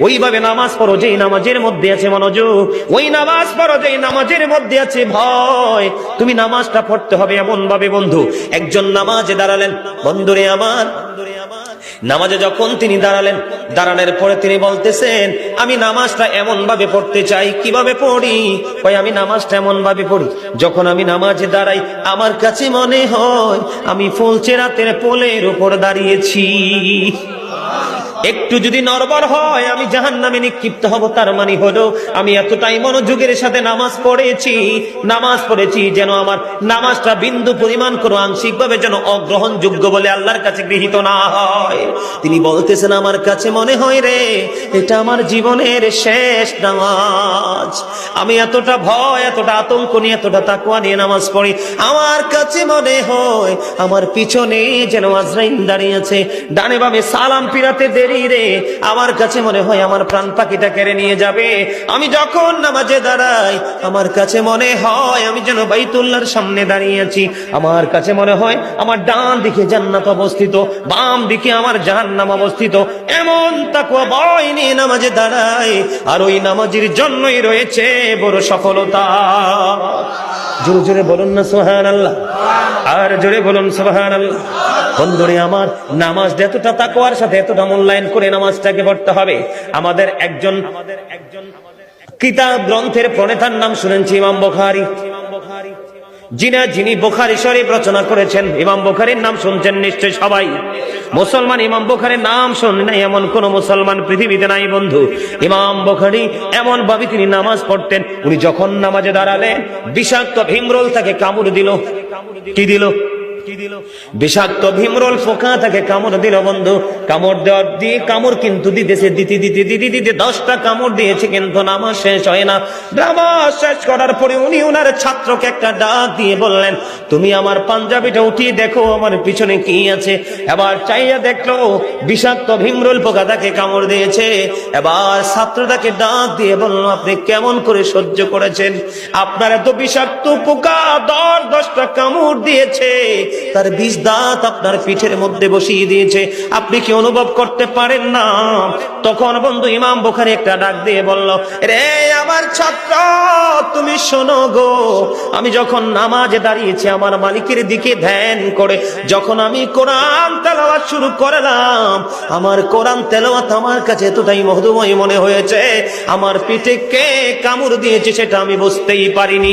ওইভাবে নামাজ পড়ো যেই নামাজের মধ্যে আছে মনোযোগ, ওই নামাজ পড়ো যেই নামাজের মধ্যে আছে ভয়। তুমি নামাজটা পড়তে হবে এমন ভাবে বন্ধু, একজন নামাজে দাঁড়ালেন, বন্ধুরে আমার, নামাজে যখন তিনি দাঁড়ানোর পরে তিনি বলতেছেন আমি নামাজটা এমন ভাবে পড়তে চাই। কিভাবে পড়ি? কই আমি নামাজটা এমন ভাবে পড়ি, যখন আমি নামাজে দাঁড়াই আমার কাছে মনে হয় আমি ফুলচেরাতের পোলের উপর দাঁড়িয়েছি। একটু যদি নড়বড় হয় আমি জাহান্নামে নিক্ষিপ্ত হব। তার মানে হলো আমি এতটাই মনোযোগের সাথে নামাজ পড়েছি যেন আমার নামাজটা বিন্দু পরিমাণ কোনো আংশিক ভাবে যেন অগ্রহণযোগ্য বলে আল্লাহর কাছে গৃহীত না হয়। তিনি বলতেছেন আমার কাছে মনে হয় রে এটা আমার জীবনের শেষ নামাজ। আমি এতটা ভয়, এতটা আতঙ্ক নিয়ে, এতটা তাকওয়া নিয়ে নামাজ পড়ি। আমার কাছে মনে হয় আমার পিছনে যেন আজরাইল দাঁড়িয়ে আছে, ডানে বামে সালাম ফিরাতে দেরি রে, আমার কাছে মনে হয় আমার প্রাণ পাখিটা কেড়ে নিয়ে যাবে। আমি যখন নামাজে দাঁড়াই আমার কাছে মনে হয় আমি যেন বাইতুল্লাহর সামনে দাঁড়িয়ে আছি। আমার কাছে মনে হয় আমার ডান দিকে জান্নাত অবস্থিত, বাম দিকে আমার জাহান্নাম অবস্থিত। এমন তাকওয়া ভয় নিয়ে নামাজে দাঁড়াই, আর ওই নামাজের জন্যই রয়েছে বড় সফলতা। জোরে জোরে বলুন না সুবহানাল্লাহ, আর জোরে বলুন সুবহানাল্লাহ। বন্ধুরে আমার, নামাজ এতটা তাকওয়ার সাথে এতটা মূল্যায়ন করে নামাজটাকে পড়তে হবে। আমাদের একজন কিতাব গ্রন্থের প্রণেতার নাম শুনেছি ইমাম বুখারী। যিনি বুখারী শরীফ রচনা করেছেন, ইমাম বুখারীর নাম শুনছেন নিশ্চয় সবাই। মুসলমান ইমাম বুখারীর নাম শুনে নাই এমন কোন মুসলমান পৃথিবীতে নাই বন্ধু। ইমাম বুখারী এমন ভাবে তিনি নামাজ পড়তেন, উনি যখন নামাজে দাঁড়ালেন বিষাক্ত ভীমরুল তাকে কামড় দিল। কি দিল? বিষাক্ত ভীমরুল পোকা তাকে কামড় দিল বন্ধু। কামড় দেওয়ার দিয়ে কামড় কিন্তু দিতেছে, দিতে 10টা কামড় দিয়েছে, কিন্তু নামাজ শেষ হয় না। নামাজ শেষ করার পরে উনি ওনার ছাত্রকে একটা ডাক দিয়ে বললেন তুমি আমার পাঞ্জাবিটা উঠিয়ে দেখো আমার পিছনে কি আছে। এবার চাইয়া দেখলো বিষাক্ত ভীমরুল পোকা তাকে কামড় দিয়েছে। এবার ছাত্রটাকে ডাক দিয়ে বলল আপনি কেমন করে সহ্য করেছেন? আপনার এত বিষাক্ত পোকা 10টা কামড় দিয়েছে, তার 20 দাঁত আপনার পিঠের মধ্যে বসিয়ে দিয়েছে, আপনি কি অনুভব করতে পারেন না? তখন বন্ধু ইমাম বুখারী একটা ডাক দিয়ে বলল রে আমার ছাত্র তুমি শোনো গো, আমি যখন নামাজে দাঁড়িয়েছি আমার মালিকের দিকে ধ্যান করে যখন আমি কোরআন তেলাওয়াত শুরু করলাম, আমার কোরআন তেলাওয়াত আমার কাছে এতটাই মধুময় মনে হয়েছে, আমার পিঠে কে কামড় দিয়েছে সেটা আমি বুঝতেই পারিনি।